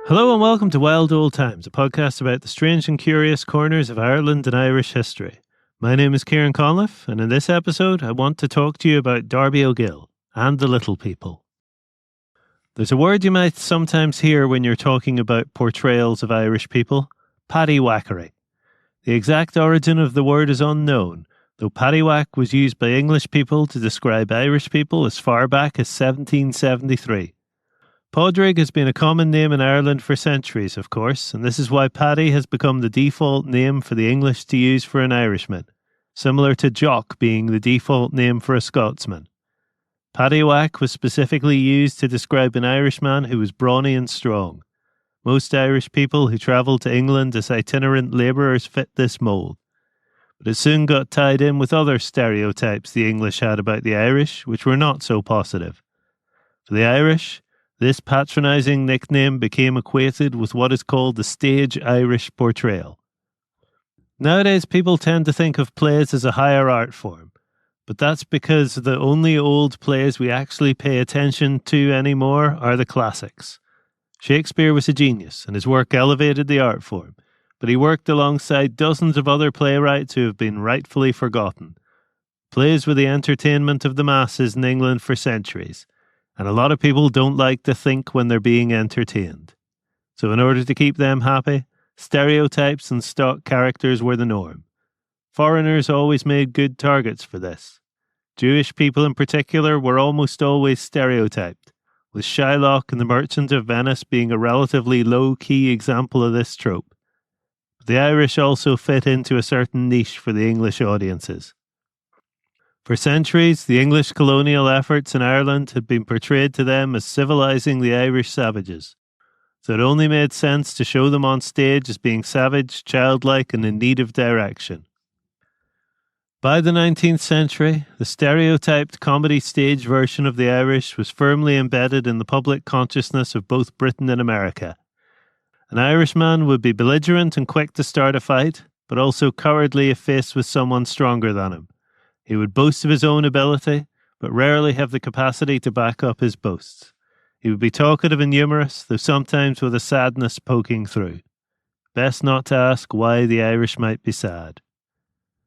Hello and welcome to Wild Old Times, a podcast about the strange and curious corners of Ireland and Irish history. My name is Ciaran Conliffe, and in this episode I want to talk to you about Darby O'Gill and the little people. There's a word you might sometimes hear when you're talking about portrayals of Irish people: paddywhackery. The exact origin of the word is unknown, though paddywhack was used by English people to describe Irish people as far back as 1773. Padraig has been a common name in Ireland for centuries, of course, and this is why Paddy has become the default name for the English to use for an Irishman, similar to Jock being the default name for a Scotsman. Paddywhack was specifically used to describe an Irishman who was brawny and strong. Most Irish people who travelled to England as itinerant labourers fit this mould. But it soon got tied in with other stereotypes the English had about the Irish, which were not so positive. For the Irish, this patronising nickname became equated with what is called the stage Irish portrayal. Nowadays, people tend to think of plays as a higher art form, but that's because the only old plays we actually pay attention to anymore are the classics. Shakespeare was a genius, and his work elevated the art form, but he worked alongside dozens of other playwrights who have been rightfully forgotten. Plays were the entertainment of the masses in England for centuries, and a lot of people don't like to think when they're being entertained. So in order to keep them happy, stereotypes and stock characters were the norm. Foreigners always made good targets for this. Jewish people in particular were almost always stereotyped, with Shylock and the Merchant of Venice being a relatively low-key example of this trope. But the Irish also fit into a certain niche for the English audiences. For centuries, the English colonial efforts in Ireland had been portrayed to them as civilising the Irish savages, so it only made sense to show them on stage as being savage, childlike, and in need of direction. By the 19th century, the stereotyped comedy stage version of the Irish was firmly embedded in the public consciousness of both Britain and America. An Irishman would be belligerent and quick to start a fight, but also cowardly if faced with someone stronger than him. He would boast of his own ability, but rarely have the capacity to back up his boasts. He would be talkative and humorous, though sometimes with a sadness poking through. Best not to ask why the Irish might be sad.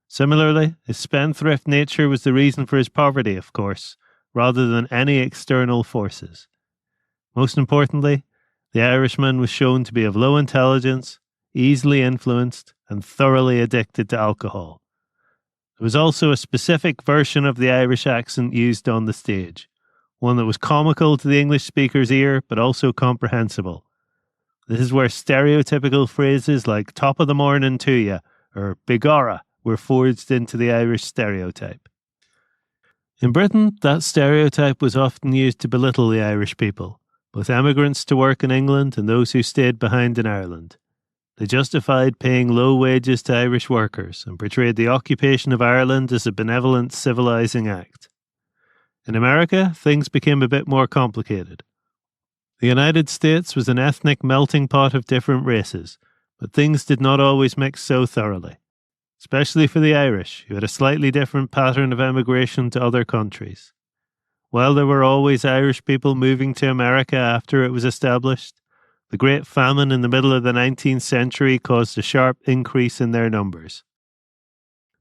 Similarly, his spendthrift nature was the reason for his poverty, of course, rather than any external forces. Most importantly, the Irishman was shown to be of low intelligence, easily influenced, and thoroughly addicted to alcohol. There was also a specific version of the Irish accent used on the stage, one that was comical to the English speaker's ear, but also comprehensible. This is where stereotypical phrases like "top of the morning to ya" or "begorra" were forged into the Irish stereotype. In Britain, that stereotype was often used to belittle the Irish people, both emigrants to work in England and those who stayed behind in Ireland. They justified paying low wages to Irish workers and portrayed the occupation of Ireland as a benevolent civilising act. In America, things became a bit more complicated. The United States was an ethnic melting pot of different races, but things did not always mix so thoroughly, especially for the Irish, who had a slightly different pattern of emigration to other countries. While there were always Irish people moving to America after it was established, the Great Famine in the middle of the 19th century caused a sharp increase in their numbers.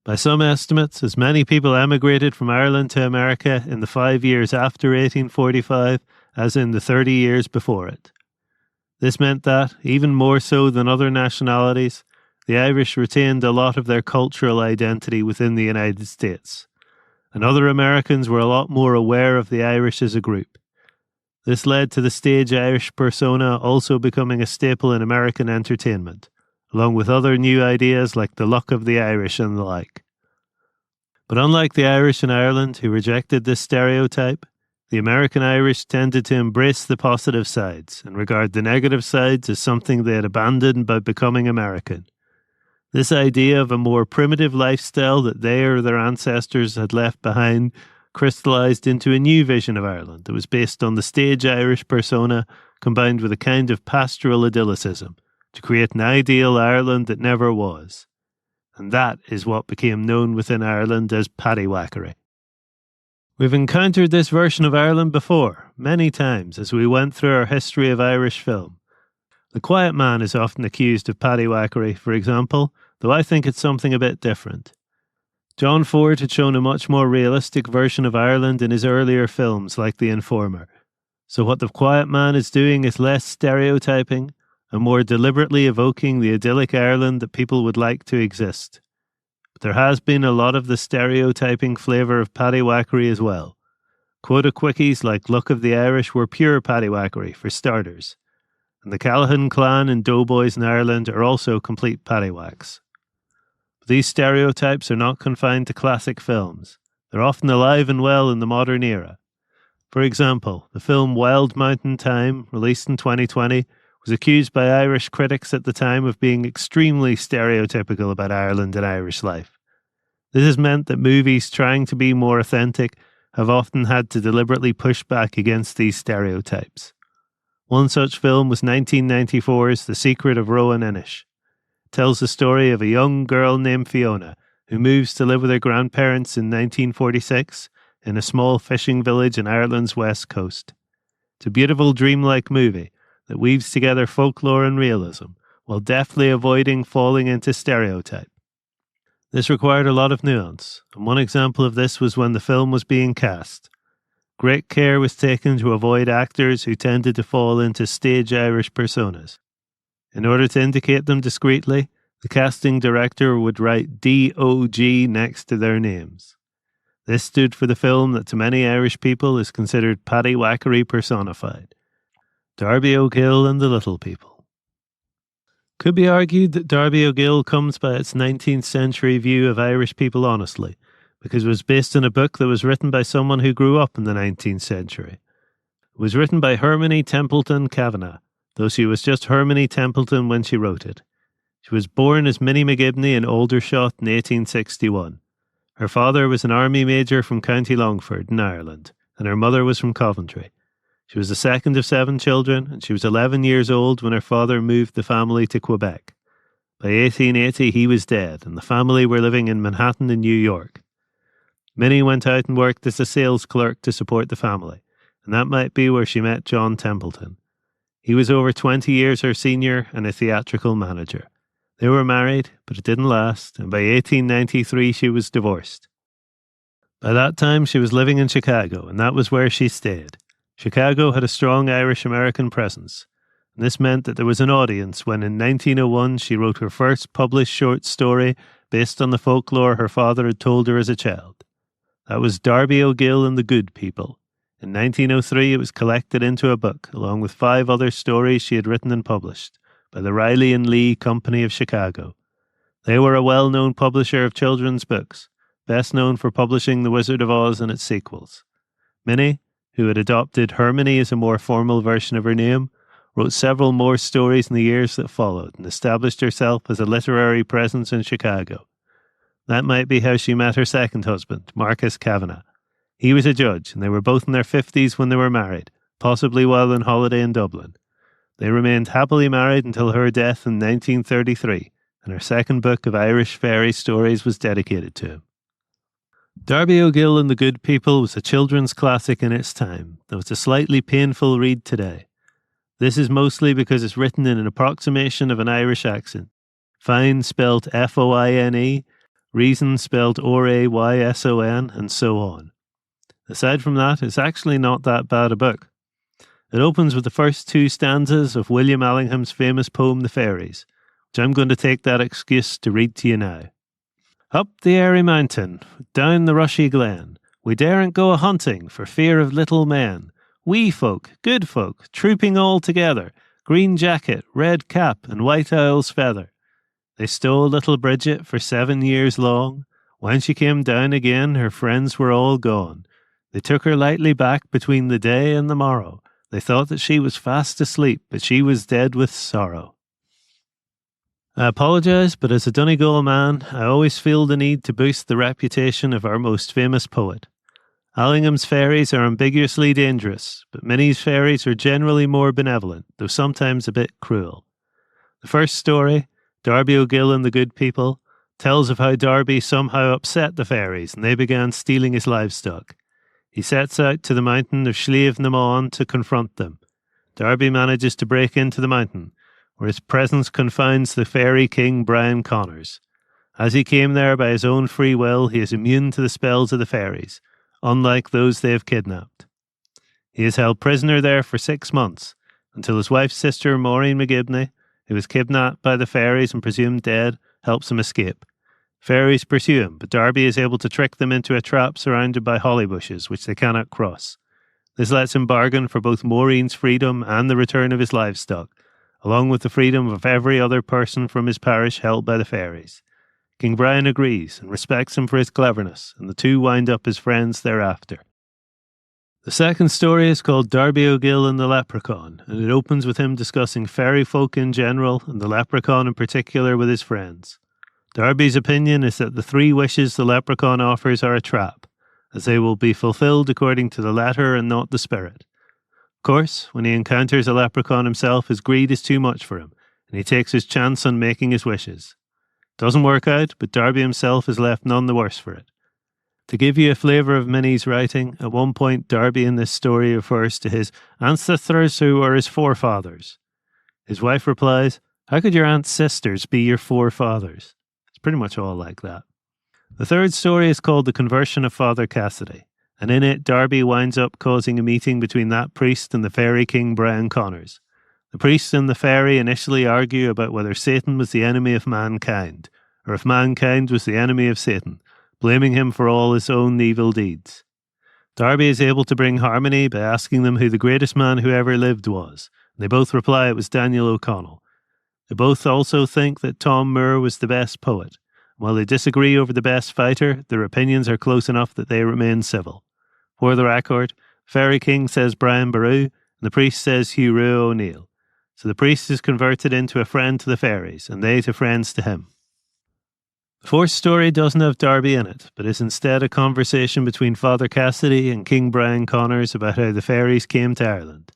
By some estimates, as many people emigrated from Ireland to America in the 5 years after 1845 as in the 30 years before it. This meant that, even more so than other nationalities, the Irish retained a lot of their cultural identity within the United States, and other Americans were a lot more aware of the Irish as a group. This led to the stage Irish persona also becoming a staple in American entertainment, along with other new ideas like the luck of the Irish and the like. But unlike the Irish in Ireland who rejected this stereotype, the American Irish tended to embrace the positive sides and regard the negative sides as something they had abandoned by becoming American. This idea of a more primitive lifestyle that they or their ancestors had left behind crystallized into a new vision of Ireland that was based on the stage Irish persona combined with a kind of pastoral idyllicism to create an ideal Ireland that never was. And that is what became known within Ireland as paddywhackery. We've encountered this version of Ireland before, many times, as we went through our history of Irish film. The quiet man is often accused of paddywhackery, for example, though I think it's something a bit different. John Ford had shown a much more realistic version of Ireland in his earlier films like The Informer. So what the quiet man is doing is less stereotyping and more deliberately evoking the idyllic Ireland that people would like to exist. But there has been a lot of the stereotyping flavour of paddywhackery as well. Quota quickies like Luck of the Irish were pure paddywhackery, for starters. And the Callaghan clan and doughboys in Ireland are also complete paddywhacks. But these stereotypes are not confined to classic films. They're often alive and well in the modern era. For example, the film Wild Mountain Thyme, released in 2020, was accused by Irish critics at the time of being extremely stereotypical about Ireland and Irish life. This has meant that movies trying to be more authentic have often had to deliberately push back against these stereotypes. One such film was 1994's The Secret of Rowan Inish. It tells the story of a young girl named Fiona who moves to live with her grandparents in 1946 in a small fishing village in Ireland's west coast. It's a beautiful dreamlike movie that weaves together folklore and realism while deftly avoiding falling into stereotype. This required a lot of nuance, and one example of this was when the film was being cast. Great care was taken to avoid actors who tended to fall into stage Irish personas. In order to indicate them discreetly, the casting director would write D.O.G. next to their names. This stood for the film that to many Irish people is considered paddywhackery personified. Darby O'Gill and the Little People. Could be argued that Darby O'Gill comes by its 19th century view of Irish people honestly, because it was based on a book that was written by someone who grew up in the 19th century. It was written by Hermione Templeton Kavanagh, though she was just Hermione Templeton when she wrote it. She was born as Minnie McGibney in Aldershot in 1861. Her father was an army major from County Longford in Ireland, and her mother was from Coventry. She was the second of 7 children, and she was 11 years old when her father moved the family to Quebec. By 1880 he was dead, and the family were living in Manhattan and New York. Minnie went out and worked as a sales clerk to support the family, and that might be where she met John Templeton. He was over 20 years her senior and a theatrical manager. They were married, but it didn't last, and by 1893 she was divorced. By that time she was living in Chicago, and that was where she stayed. Chicago had a strong Irish-American presence, and this meant that there was an audience when in 1901 she wrote her first published short story based on the folklore her father had told her as a child. That was Darby O'Gill and the Good People. In 1903 it was collected into a book, along with 5 other stories she had written and published, by the Riley and Lee Company of Chicago. They were a well-known publisher of children's books, best known for publishing The Wizard of Oz and its sequels. Minnie, who had adopted Hermione as a more formal version of her name, wrote several more stories in the years that followed and established herself as a literary presence in Chicago. That might be how she met her second husband, Marcus Kavanagh. He was a judge, and they were both in their 50s when they were married, possibly while on holiday in Dublin. They remained happily married until her death in 1933, and her second book of Irish fairy stories was dedicated to him. Darby O'Gill and the Good People was a children's classic in its time, though it's a slightly painful read today. This is mostly because it's written in an approximation of an Irish accent. Fine spelled F-O-I-N-E, reason spelled R-A-Y-S-O-N, and so on. Aside from that, it's actually not that bad a book. It opens with the first 2 stanzas of William Allingham's famous poem The Fairies, which I'm going to take that excuse to read to you now. Up the airy mountain, down the rushy glen, we daren't go a-hunting for fear of little men. Wee folk, good folk, trooping all together, green jacket, red cap, and white owl's feather. They stole little Bridget for 7 years long. When she came down again, her friends were all gone. They took her lightly back between the day and the morrow. They thought that she was fast asleep, but she was dead with sorrow. I apologise, but as a Donegal man, I always feel the need to boost the reputation of our most famous poet. Allingham's fairies are ambiguously dangerous, but Minnie's fairies are generally more benevolent, though sometimes a bit cruel. The first story, Darby O'Gill and the Good People, tells of how Darby somehow upset the fairies and they began stealing his livestock. He sets out to the mountain of Slieve na Mon to confront them. Darby manages to break into the mountain, where his presence confounds the fairy king Brian Connors. As he came there by his own free will, he is immune to the spells of the fairies, unlike those they have kidnapped. He is held prisoner there for 6 months, until his wife's sister Maureen McGibney, who was kidnapped by the fairies and presumed dead, helps him escape. Fairies pursue him, but Darby is able to trick them into a trap surrounded by holly bushes, which they cannot cross. This lets him bargain for both Maureen's freedom and the return of his livestock, along with the freedom of every other person from his parish held by the fairies. King Brian agrees and respects him for his cleverness, and the two wind up as friends thereafter. The second story is called Darby O'Gill and the Leprechaun, and it opens with him discussing fairy folk in general and the leprechaun in particular with his friends. Darby's opinion is that the 3 wishes the leprechaun offers are a trap, as they will be fulfilled according to the letter and not the spirit. Of course, when he encounters a leprechaun himself, his greed is too much for him, and he takes his chance on making his wishes. Doesn't work out, but Darby himself is left none the worse for it. To give you a flavour of Minnie's writing, at one point Darby in this story refers to his ancestors who were his forefathers. His wife replies, "How could your aunt's sisters be your forefathers?" It's pretty much all like that. The third story is called The Conversion of Father Cassidy, and in it Darby winds up causing a meeting between that priest and the fairy king Brian Connors. The priest and the fairy initially argue about whether Satan was the enemy of mankind, or if mankind was the enemy of Satan, blaming him for all his own evil deeds. Darby is able to bring harmony by asking them who the greatest man who ever lived was, and they both reply it was Daniel O'Connell. They both also think that Tom Moore was the best poet. While they disagree over the best fighter, their opinions are close enough that they remain civil. For the record, Fairy King says Brian Boru, and the priest says Hugh Rue O'Neill. So the priest is converted into a friend to the fairies, and they to friends to him. The fourth story doesn't have Darby in it, but is instead a conversation between Father Cassidy and King Brian Connors about how the fairies came to Ireland.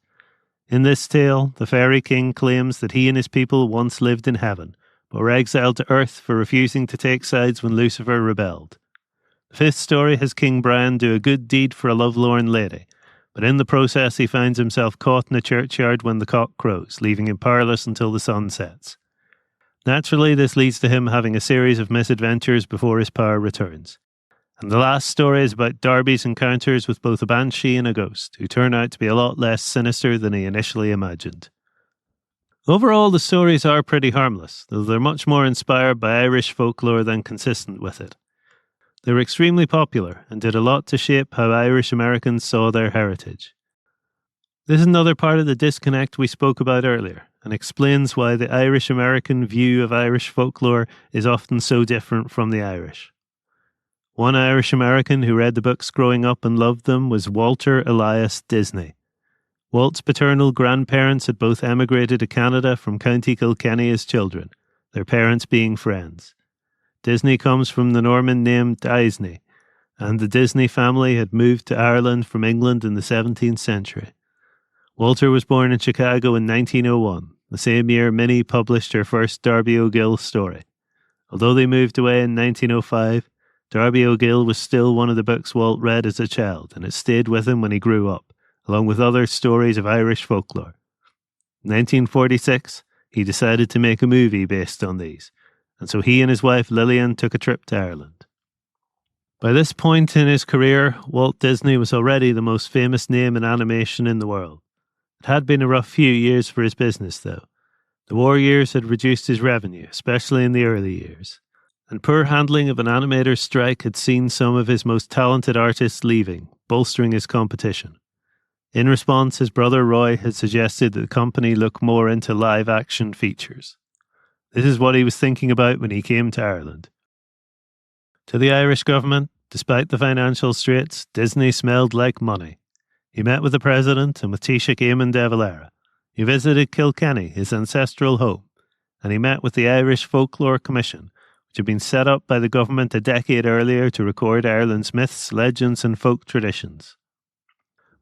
In this tale, the fairy king claims that he and his people once lived in heaven, but were exiled to earth for refusing to take sides when Lucifer rebelled. The fifth story has King Brian do a good deed for a lovelorn lady, but in the process he finds himself caught in a churchyard when the cock crows, leaving him powerless until the sun sets. Naturally, this leads to him having a series of misadventures before his power returns. And the last story is about Darby's encounters with both a banshee and a ghost, who turn out to be a lot less sinister than he initially imagined. Overall, the stories are pretty harmless, though they're much more inspired by Irish folklore than consistent with it. They were extremely popular and did a lot to shape how Irish Americans saw their heritage. This is another part of the disconnect we spoke about earlier, and explains why the Irish American view of Irish folklore is often so different from the Irish. One Irish American who read the books growing up and loved them was Walter Elias Disney. Walt's paternal grandparents had both emigrated to Canada from County Kilkenny as children, their parents being friends. Disney comes from the Norman name Disney, and the Disney family had moved to Ireland from England in the 17th century. Walter was born in Chicago in 1901, the same year Minnie published her first Darby O'Gill story. Although they moved away in 1905, Darby O'Gill was still one of the books Walt read as a child, and it stayed with him when he grew up, along with other stories of Irish folklore. In 1946, he decided to make a movie based on these, and so he and his wife Lillian took a trip to Ireland. By this point in his career, Walt Disney was already the most famous name in animation in the world. It had been a rough few years for his business, though. The war years had reduced his revenue, especially in the early years, and poor handling of an animator's strike had seen some of his most talented artists leaving, bolstering his competition. In response, his brother Roy had suggested that the company look more into live-action features. This is what he was thinking about when he came to Ireland. To the Irish government, despite the financial straits, Disney smelled like money. He met with the president and with Taoiseach Eamon de Valera. He visited Kilkenny, his ancestral home, and he met with the Irish Folklore Commission, which had been set up by the government a decade earlier to record Ireland's myths, legends and folk traditions.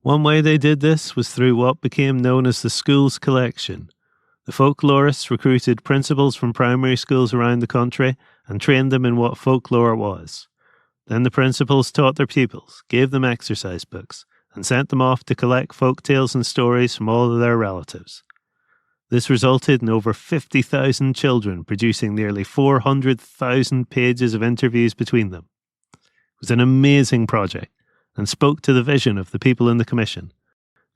One way they did this was through what became known as the Schools Collection. The folklorists recruited principals from primary schools around the country and trained them in what folklore was. Then the principals taught their pupils, gave them exercise books, and sent them off to collect folk tales and stories from all of their relatives. This resulted in over 50,000 children producing nearly 400,000 pages of interviews between them. It was an amazing project and spoke to the vision of the people in the commission.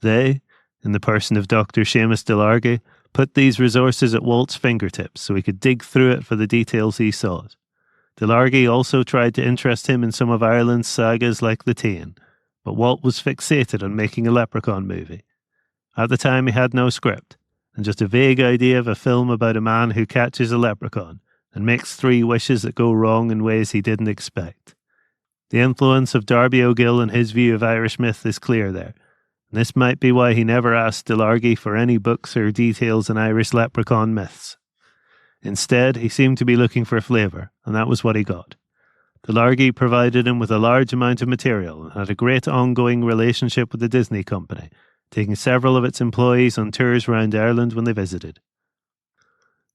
They, in the person of Dr. Seamus DeLargy, put these resources at Walt's fingertips so he could dig through it for the details he sought. DeLargy also tried to interest him in some of Ireland's sagas like the Táin, but Walt was fixated on making a leprechaun movie. At the time he had no script, and just a vague idea of a film about a man who catches a leprechaun and makes 3 wishes that go wrong in ways he didn't expect. The influence of Darby O'Gill and his view of Irish myth is clear there, and this might be why he never asked DeLargy for any books or details on Irish leprechaun myths. Instead, he seemed to be looking for flavour, and that was what he got. DeLargy provided him with a large amount of material and had a great ongoing relationship with the Disney company, taking several of its employees on tours around Ireland when they visited.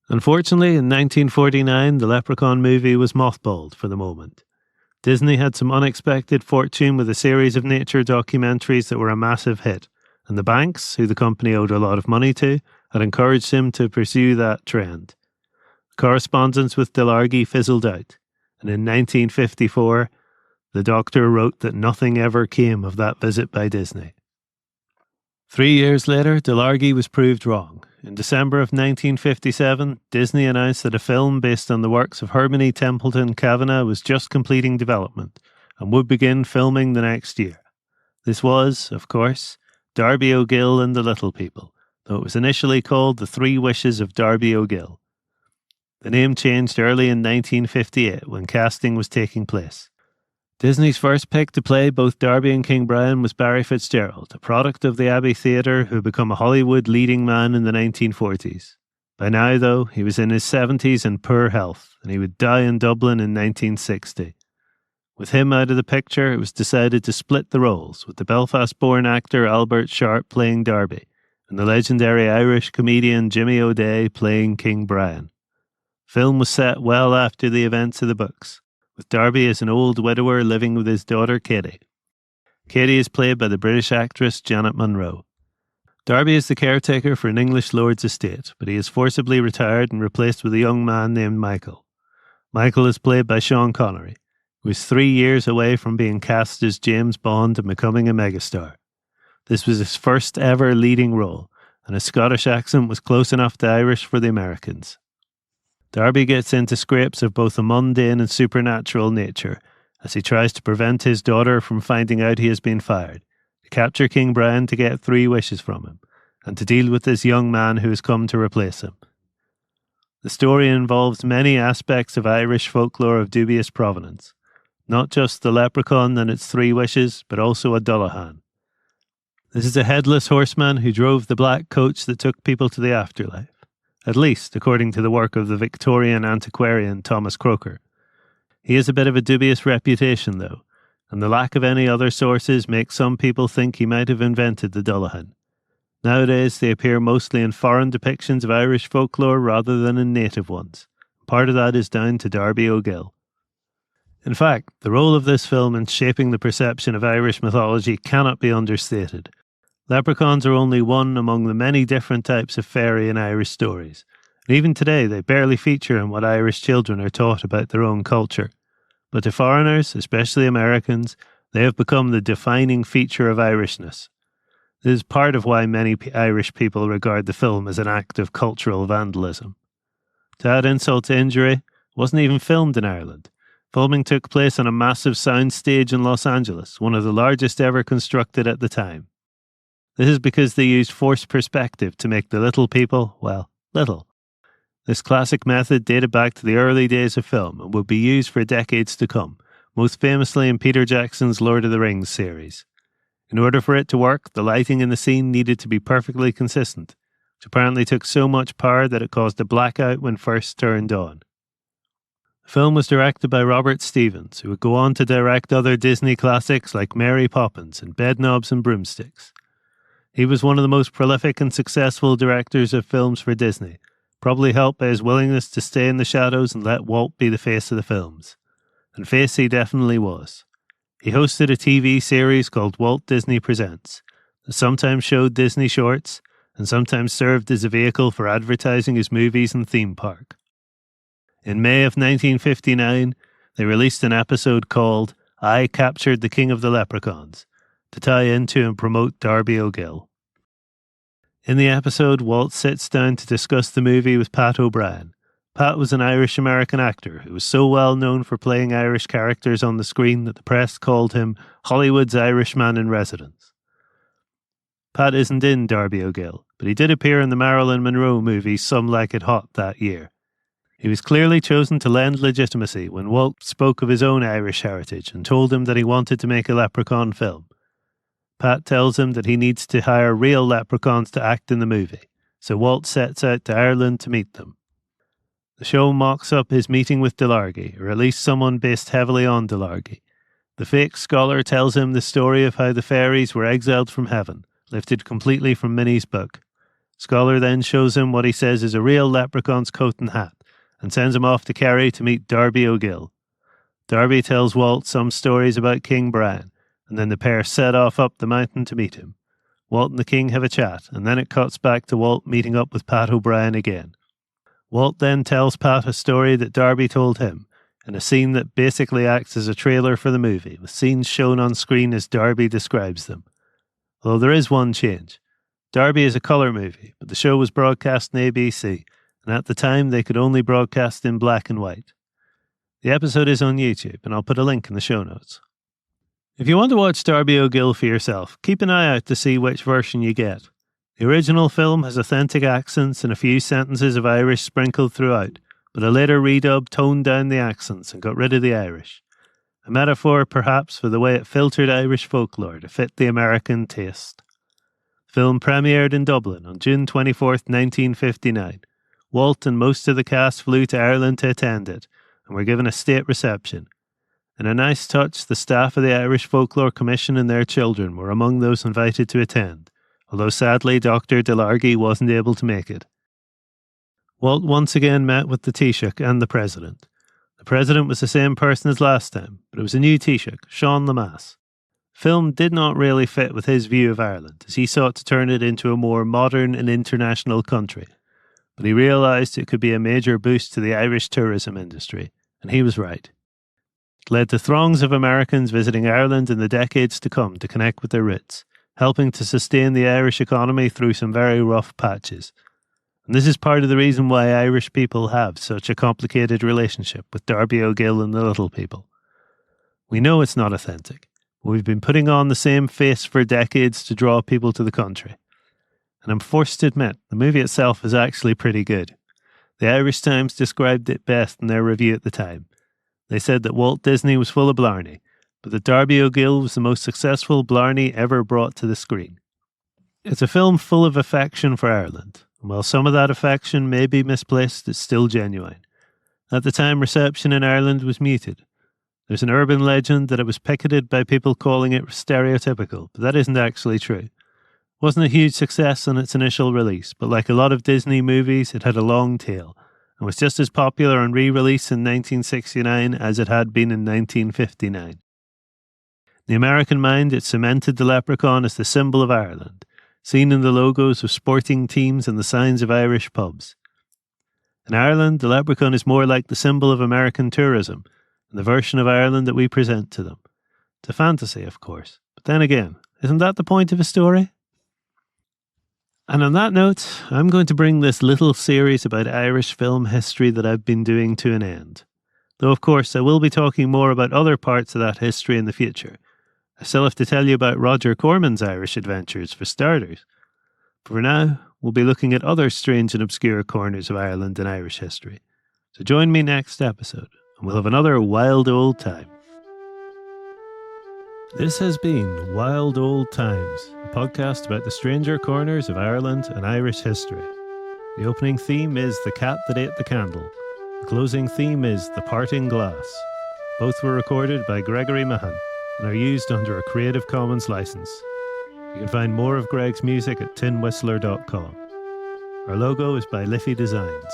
Unfortunately, in 1949, the Leprechaun movie was mothballed for the moment. Disney had some unexpected fortune with a series of nature documentaries that were a massive hit, and the banks, who the company owed a lot of money to, had encouraged him to pursue that trend. Correspondence with DeLargy fizzled out, and in 1954, the Doctor wrote that nothing ever came of that visit by Disney. 3 years later, DeLargy was proved wrong. In December of 1957, Disney announced that a film based on the works of Hermione Templeton Kavanagh was just completing development and would begin filming the next year. This was, of course, Darby O'Gill and the Little People, though it was initially called The 3 Wishes of Darby O'Gill. The name changed early in 1958 when casting was taking place. Disney's first pick to play both Darby and King Brian was Barry Fitzgerald, a product of the Abbey Theatre who had become a Hollywood leading man in the 1940s. By now, though, he was in his 70s and poor health, and he would die in Dublin in 1960. With him out of the picture, it was decided to split the roles, with the Belfast-born actor Albert Sharp playing Darby, and the legendary Irish comedian Jimmy O'Day playing King Brian. Film was set well after the events of the books, with Darby as an old widower living with his daughter Katie. Katie is played by the British actress Janet Munro. Darby is the caretaker for an English lord's estate, but he is forcibly retired and replaced with a young man named Michael. Michael is played by Sean Connery, who is 3 years away from being cast as James Bond and becoming a megastar. This was his first ever leading role, and his Scottish accent was close enough to Irish for the Americans. Darby gets into scrapes of both a mundane and supernatural nature as he tries to prevent his daughter from finding out he has been fired, to capture King Brian to get 3 wishes from him, and to deal with this young man who has come to replace him. The story involves many aspects of Irish folklore of dubious provenance, not just the leprechaun and its 3 wishes, but also a Dullahan. This is a headless horseman who drove the black coach that took people to the afterlife, at least according to the work of the Victorian antiquarian Thomas Croker. He has a bit of a dubious reputation, though, and the lack of any other sources makes some people think he might have invented the Dullahan. Nowadays, they appear mostly in foreign depictions of Irish folklore rather than in native ones. Part of that is down to Darby O'Gill. In fact, the role of this film in shaping the perception of Irish mythology cannot be understated. Leprechauns are only one among the many different types of fairy in Irish stories, and even today they barely feature in what Irish children are taught about their own culture. But to foreigners, especially Americans, they have become the defining feature of Irishness. This is part of why many Irish people regard the film as an act of cultural vandalism. To add insult to injury, it wasn't even filmed in Ireland. Filming took place on a massive soundstage in Los Angeles, one of the largest ever constructed at the time. This is because they used forced perspective to make the little people, well, little. This classic method dated back to the early days of film and would be used for decades to come, most famously in Peter Jackson's Lord of the Rings series. In order for it to work, the lighting in the scene needed to be perfectly consistent, which apparently took so much power that it caused a blackout when first turned on. The film was directed by Robert Stevens, who would go on to direct other Disney classics like Mary Poppins and Bedknobs and Broomsticks. He was one of the most prolific and successful directors of films for Disney, probably helped by his willingness to stay in the shadows and let Walt be the face of the films. And face he definitely was. He hosted a TV series called Walt Disney Presents, that sometimes showed Disney shorts, and sometimes served as a vehicle for advertising his movies and theme park. In May of 1959, they released an episode called I Captured the King of the Leprechauns to tie into and promote Darby O'Gill. In the episode, Walt sits down to discuss the movie with Pat O'Brien. Pat was an Irish-American actor who was so well known for playing Irish characters on the screen that the press called him Hollywood's Irishman in residence. Pat isn't in Darby O'Gill, but he did appear in the Marilyn Monroe movie Some Like It Hot that year. He was clearly chosen to lend legitimacy when Walt spoke of his own Irish heritage and told him that he wanted to make a leprechaun film. Pat tells him that he needs to hire real leprechauns to act in the movie, so Walt sets out to Ireland to meet them. The show mocks up his meeting with Delargy, or at least someone based heavily on Delargy. The fake scholar tells him the story of how the fairies were exiled from heaven, lifted completely from Minnie's book. Scholar then shows him what he says is a real leprechaun's coat and hat, and sends him off to Kerry to meet Darby O'Gill. Darby tells Walt some stories about King Brian, and then the pair set off up the mountain to meet him. Walt and the King have a chat, and then it cuts back to Walt meeting up with Pat O'Brien again. Walt then tells Pat a story that Darby told him, in a scene that basically acts as a trailer for the movie, with scenes shown on screen as Darby describes them. Although there is one change. Darby is a colour movie, but the show was broadcast on ABC, and at the time they could only broadcast in black and white. The episode is on YouTube, and I'll put a link in the show notes. If you want to watch Darby O'Gill for yourself, keep an eye out to see which version you get. The original film has authentic accents and a few sentences of Irish sprinkled throughout, but a later redub toned down the accents and got rid of the Irish. A metaphor, perhaps, for the way it filtered Irish folklore to fit the American taste. The film premiered in Dublin on June 24th, 1959. Walt and most of the cast flew to Ireland to attend it, and were given a state reception. In a nice touch, the staff of the Irish Folklore Commission and their children were among those invited to attend, although sadly Dr. Delargy wasn't able to make it. Walt once again met with the Taoiseach and the President. The President was the same person as last time, but it was a new Taoiseach, Sean Lemass. The film did not really fit with his view of Ireland, as he sought to turn it into a more modern and international country. But he realised it could be a major boost to the Irish tourism industry, and he was right. It led to throngs of Americans visiting Ireland in the decades to come to connect with their roots, helping to sustain the Irish economy through some very rough patches. And this is part of the reason why Irish people have such a complicated relationship with Darby O'Gill and the Little People. We know it's not authentic, but we've been putting on the same face for decades to draw people to the country. And I'm forced to admit, the movie itself is actually pretty good. The Irish Times described it best in their review at the time. They said that Walt Disney was full of blarney, but that Darby O'Gill was the most successful blarney ever brought to the screen. It's a film full of affection for Ireland, and while some of that affection may be misplaced, it's still genuine. At the time, reception in Ireland was muted. There's an urban legend that it was picketed by people calling it stereotypical, but that isn't actually true. It wasn't a huge success on its initial release, but like a lot of Disney movies, it had a long tail, and was just as popular on re-release in 1969 as it had been in 1959. In the American mind, it cemented the leprechaun as the symbol of Ireland, seen in the logos of sporting teams and the signs of Irish pubs. In Ireland, the leprechaun is more like the symbol of American tourism, and the version of Ireland that we present to them. It's a fantasy, of course, but then again, isn't that the point of a story? And on that note, I'm going to bring this little series about Irish film history that I've been doing to an end. Though, of course, I will be talking more about other parts of that history in the future. I still have to tell you about Roger Corman's Irish adventures, for starters. But for now, we'll be looking at other strange and obscure corners of Ireland and Irish history. So join me next episode, and we'll have another wild old time. This has been Wild Old Times, a podcast about the stranger corners of Ireland and Irish history. The opening theme is The Cat That Ate the Candle. The closing theme is The Parting Glass. Both were recorded by Gregory Mahan and are used under a Creative Commons license. You can find more of Greg's music at tinwhistler.com. Our logo is by Liffy Designs.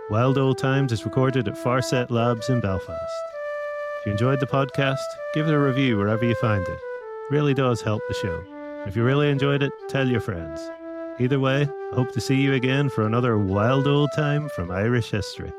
Wild Old Times is recorded at Farset Labs in Belfast. If you enjoyed the podcast, give it a review wherever you find it. It really does help the show. If you really enjoyed it, tell your friends. Either way, I hope to see you again for another wild old time from Irish history.